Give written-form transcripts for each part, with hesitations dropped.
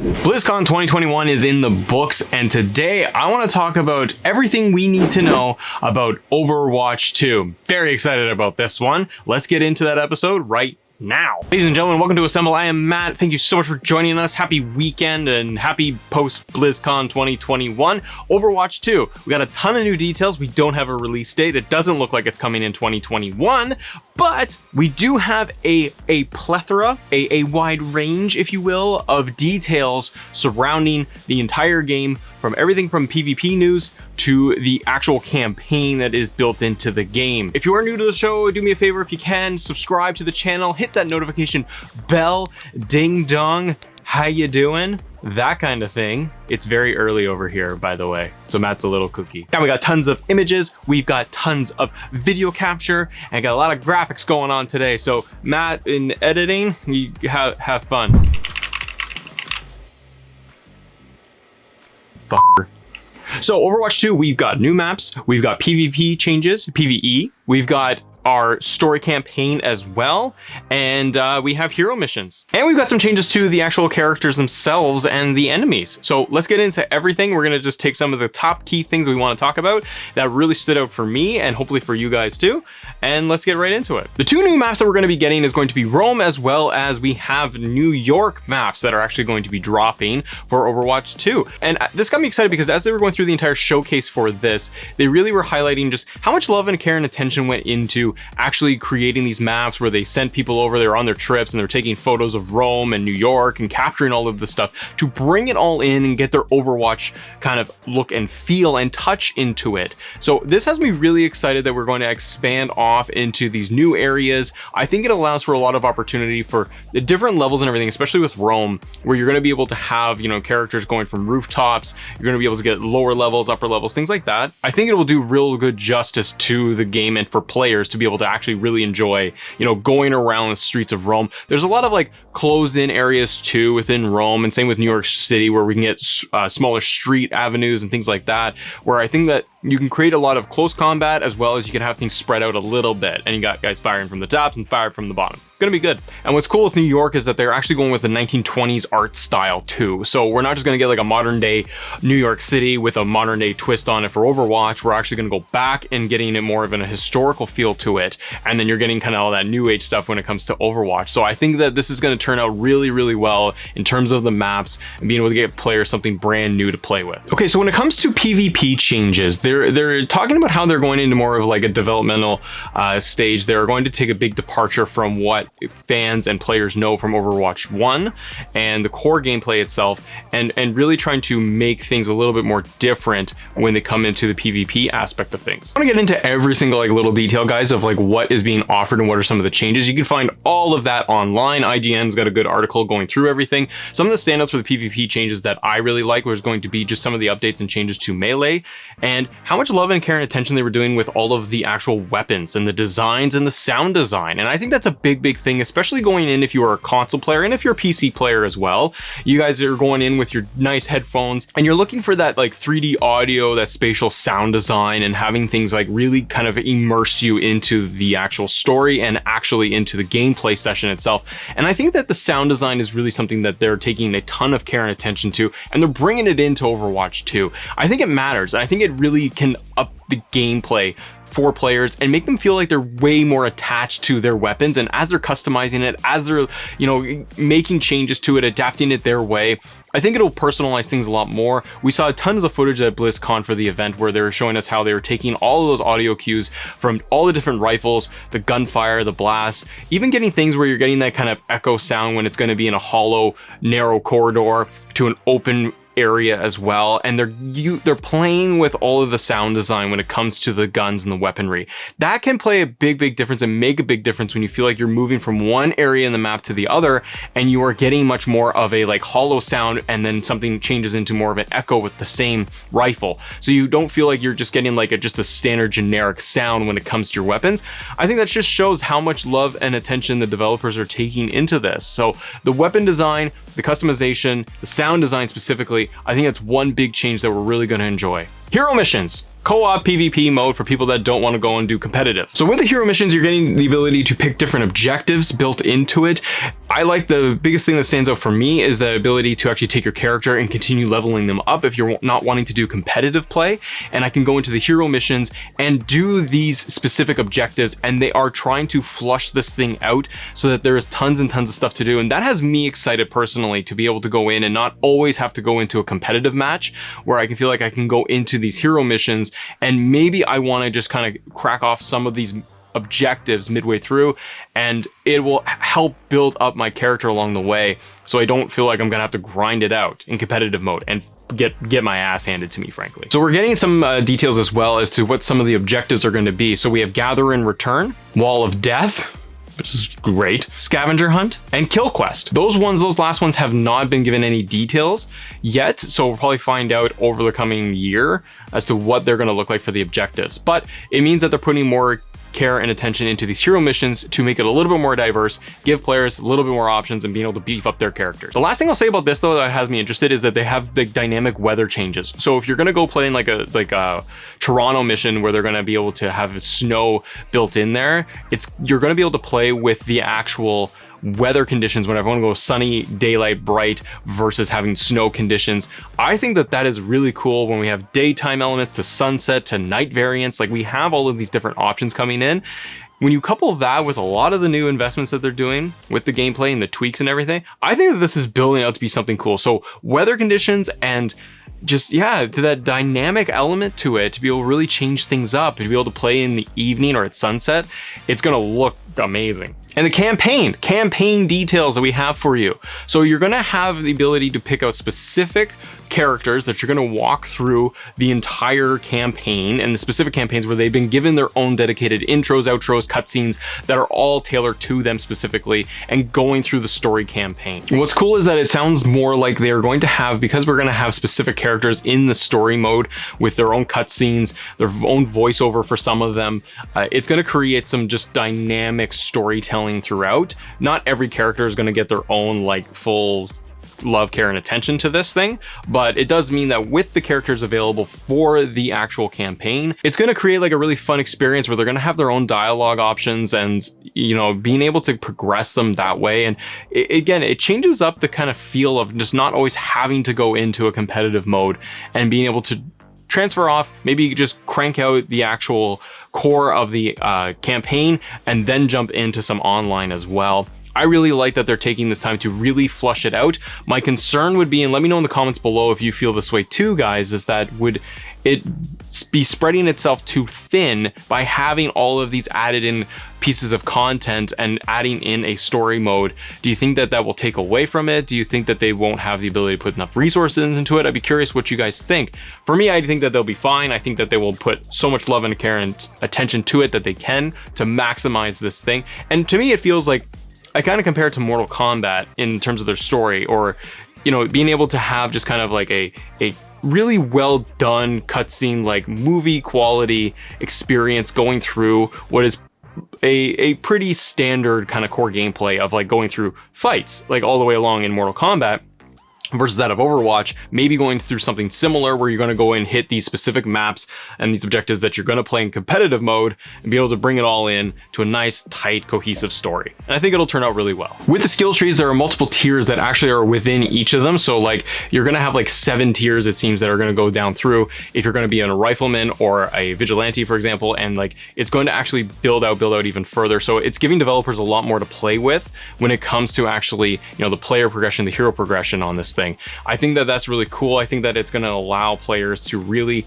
BlizzCon 2021 is in the books, and today I want to talk about everything we need to know about Overwatch 2. Very excited about this one. Let's get into that episode right now. Ladies and gentlemen, welcome to Assemble. I am Matt. Thank you so much for joining us. Happy weekend and happy post BlizzCon 2021. Overwatch 2. We got a ton of new details. We don't have a release date. It doesn't look like it's coming in 2021, but we do have a plethora, a wide range, if you will, of details surrounding the entire game, from everything from PvP news to the actual campaign that is built into the game. If you are new to the show, do me a favor, if you can, subscribe to the channel, hit that notification bell, ding dong, how you doing? That kind of thing. It's very early over here, by the way, so Matt's a little cookie. Now we got tons of images, we've got tons of video capture, and got a lot of graphics going on today. So Matt, in editing, you have fun. Fucker. So Overwatch 2, we've got new maps, we've got PvP changes, PvE, we've got our story campaign as well, and we have hero missions, and we've got some changes to the actual characters themselves and the enemies. So let's get into everything. We're gonna just take some of the top key things we want to talk about that really stood out for me and hopefully for you guys too, and let's get right into it. The two new maps that we're going to be getting is going to be Rome, as well as we have New York maps that are actually going to be dropping for Overwatch 2. And this got me excited because as they were going through the entire showcase for this, they really were highlighting just how much love and care and attention went into actually creating these maps, where they sent people over there on their trips and they're taking photos of Rome and New York and capturing all of this stuff to bring it all in and get their Overwatch kind of look and feel and touch into it. So this has me really excited that we're going to expand off into these new areas. I think it allows for a lot of opportunity for the different levels and everything, especially with Rome, where you're going to be able to have, you know, characters going from rooftops. You're going to be able to get lower levels, upper levels, things like that. I think it will do real good justice to the game and for players to be able to actually really enjoy, you know, going around the streets of Rome. There's a lot of like closed in areas too within Rome, and same with New York City, where we can get smaller street avenues and things like that, where I think that you can create a lot of close combat, as well as you can have things spread out a little bit, and you got guys firing from the tops and fired from the bottoms. It's gonna be good. And what's cool with New York is that they're actually going with the 1920s art style too. So we're not just gonna get like a modern day New York City with a modern day twist on it for Overwatch. We're actually gonna go back and getting it more of a historical feel to it, and then you're getting kind of all that new age stuff when it comes to Overwatch. So I think that this is going to turn out really, really well in terms of the maps and being able to get players something brand new to play with. Okay, so when it comes to PvP changes, they're talking about how they're going into more of like a developmental stage. They're going to take a big departure from what fans and players know from Overwatch 1 and the core gameplay itself, and really trying to make things a little bit more different when they come into the PvP aspect of things. I want to get into every single like little detail, guys, of like what is being offered and what are some of the changes. You can find all of that online. IGN's got a good article going through everything. Some of the standouts for the PvP changes that I really like was going to be just some of the updates and changes to melee, and how much love and care and attention they were doing with all of the actual weapons and the designs and the sound design. And I think that's a big thing, especially going in if you are a console player and if you're a PC player as well. You guys are going in with your nice headphones and you're looking for that like 3D audio, that spatial sound design, and having things like really kind of immerse you into the actual story and actually into the gameplay session itself. And I think that the sound design is really something that they're taking a ton of care and attention to, and they're bringing it into Overwatch 2. I think it matters. I think it really can up the gameplay for players and make them feel like they're way more attached to their weapons, and as they're customizing it, as they're, you know, making changes to it, adapting it their way, I think it'll personalize things a lot more. We saw tons of footage at BlizzCon for the event where they were showing us how they were taking all of those audio cues from all the different rifles, the gunfire, the blasts, even getting things where you're getting that kind of echo sound when it's going to be in a hollow, narrow corridor to an open area as well, and they're playing with all of the sound design when it comes to the guns and the weaponry. That can play a big difference and make a big difference when you feel like you're moving from one area in the map to the other, and you are getting much more of a like hollow sound, and then something changes into more of an echo with the same rifle, so you don't feel like you're just getting like just a standard generic sound when it comes to your weapons. I think that just shows how much love and attention the developers are taking into this. So the weapon design, the customization, the sound design specifically, I think that's one big change that we're really going to enjoy. Hero missions. Co-op PvP mode for people that don't want to go and do competitive. So with the hero missions, you're getting the ability to pick different objectives built into it. I like the biggest thing that stands out for me is the ability to actually take your character and continue leveling them up if you're not wanting to do competitive play. And I can go into the hero missions and do these specific objectives, and they are trying to flush this thing out so that there is tons and tons of stuff to do. And that has me excited personally to be able to go in and not always have to go into a competitive match, where I can feel like I can go into these hero missions and maybe I want to just kind of crack off some of these objectives midway through, and it will help build up my character along the way, so I don't feel like I'm gonna have to grind it out in competitive mode and get my ass handed to me, frankly. So we're getting some details as well as to what some of the objectives are going to be. So we have Gather and Return, Wall of Death, which is great, Scavenger Hunt, and Kill Quest. Those last ones have not been given any details yet, so we'll probably find out over the coming year as to what they're going to look like for the objectives. But it means that they're putting more care and attention into these hero missions to make it a little bit more diverse, give players a little bit more options, and being able to beef up their characters. The last thing I'll say about this though that has me interested is that they have the dynamic weather changes. So if you're gonna go play in like a Toronto mission where they're gonna be able to have snow built in there, you're gonna be able to play with the actual weather conditions when everyone goes sunny, daylight, bright versus having snow conditions. I think that is really cool when we have daytime elements to sunset to night variants. Like, we have all of these different options coming in. When you couple that with a lot of the new investments that they're doing with the gameplay and the tweaks and everything, I think that this is building out to be something cool. So weather conditions and just, yeah, to that dynamic element to it, to be able to really change things up and to be able to play in the evening or at sunset, it's gonna look amazing. And the campaign details that we have for you. So you're gonna have the ability to pick out specific characters that you're gonna walk through the entire campaign, and the specific campaigns where they've been given their own dedicated intros, outros, cutscenes that are all tailored to them specifically, and going through the story campaign. And what's cool is that it sounds more like they're going to have, because we're gonna have specific characters in the story mode with their own cutscenes, their own voiceover for some of them, it's gonna create some just dynamic storytelling throughout. Not every character is going to get their own like full love, care, and attention to this thing, but it does mean that with the characters available for the actual campaign, it's going to create like a really fun experience where they're going to have their own dialogue options and, you know, being able to progress them that way. And again, it changes up the kind of feel of just not always having to go into a competitive mode and being able to transfer off, maybe just crank out the actual core of the campaign and then jump into some online as well. I really like that they're taking this time to really flush it out. My concern would be, and let me know in the comments below if you feel this way too, guys, is that would it be spreading itself too thin by having all of these added in pieces of content and adding in a story mode? Do you think that will take away from it? Do you think that they won't have the ability to put enough resources into it? I'd be curious what you guys think. For me, I think that they'll be fine. I think that they will put so much love and care and attention to it that they can to maximize this thing. And to me, it feels like I kind of compare it to Mortal Kombat in terms of their story, or, you know, being able to have just kind of like a really well done cutscene, like movie quality experience going through what is a pretty standard kind of core gameplay of like going through fights like all the way along in Mortal Kombat, versus that of Overwatch, maybe going through something similar where you're going to go and hit these specific maps and these objectives that you're going to play in competitive mode and be able to bring it all in to a nice, tight, cohesive story. And I think it'll turn out really well. With the skill trees, there are multiple tiers that actually are within each of them. So like you're going to have like 7 tiers, it seems, that are going to go down through if you're going to be a rifleman or a vigilante, for example, and like it's going to actually build out even further. So it's giving developers a lot more to play with when it comes to actually, you know, the player progression, the hero progression on this thing. I think that that's really cool. I think that it's going to allow players to really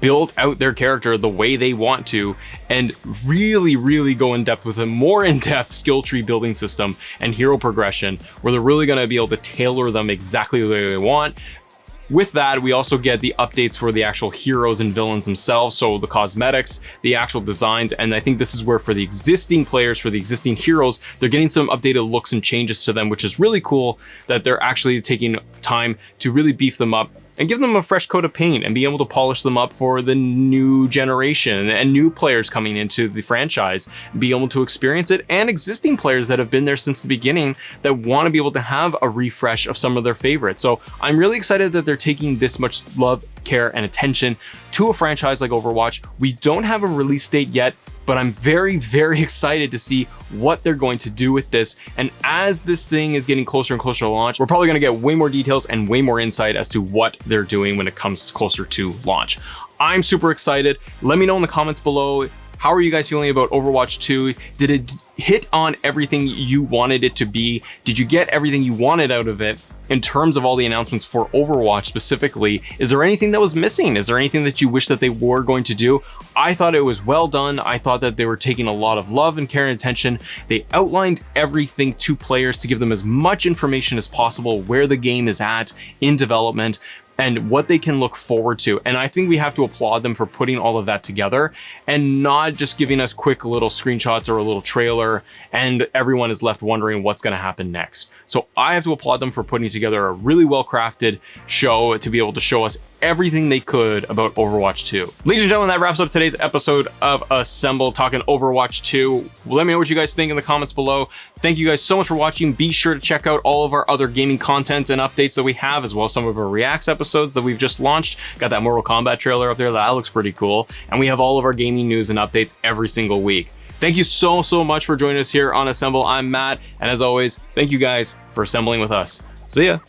build out their character the way they want to and really go in depth with a more in-depth skill tree building system and hero progression, where they're really going to be able to tailor them exactly the way they want. With that, we also get the updates for the actual heroes and villains themselves, so the cosmetics, the actual designs, and I think this is where for the existing players, for the existing heroes, they're getting some updated looks and changes to them, which is really cool that they're actually taking time to really beef them up and give them a fresh coat of paint and be able to polish them up for the new generation and new players coming into the franchise, be able to experience it, and existing players that have been there since the beginning that want to be able to have a refresh of some of their favorites. So I'm really excited that they're taking this much love care and attention to a franchise like Overwatch. We don't have a release date yet, but I'm very, very excited to see what they're going to do with this. And as this thing is getting closer and closer to launch, we're probably going to get way more details and way more insight as to what they're doing when it comes closer to launch. I'm super excited. Let me know in the comments below. How are you guys feeling about Overwatch 2? Did it hit on everything you wanted it to be? Did you get everything you wanted out of it in terms of all the announcements for Overwatch specifically? Is there anything that was missing? Is there anything that you wish that they were going to do? I thought it was well done. I thought that they were taking a lot of love and care and attention. They outlined everything to players to give them as much information as possible, where the game is at in development, and what they can look forward to. And I think we have to applaud them for putting all of that together and not just giving us quick little screenshots or a little trailer and everyone is left wondering what's going to happen next. So I have to applaud them for putting together a really well-crafted show to be able to show us everything they could about Overwatch 2. Ladies and gentlemen, that wraps up today's episode of Assemble talking Overwatch 2. Let me know what you guys think in the comments below. Thank you guys so much for watching. Be sure to check out all of our other gaming content and updates that we have, as well as some of our Reacts episodes that we've just launched. Got that Mortal Kombat trailer up there. That looks pretty cool. And we have all of our gaming news and updates every single week. Thank you so much for joining us here on Assemble. I'm Matt, and as always, thank you guys for assembling with us. See ya.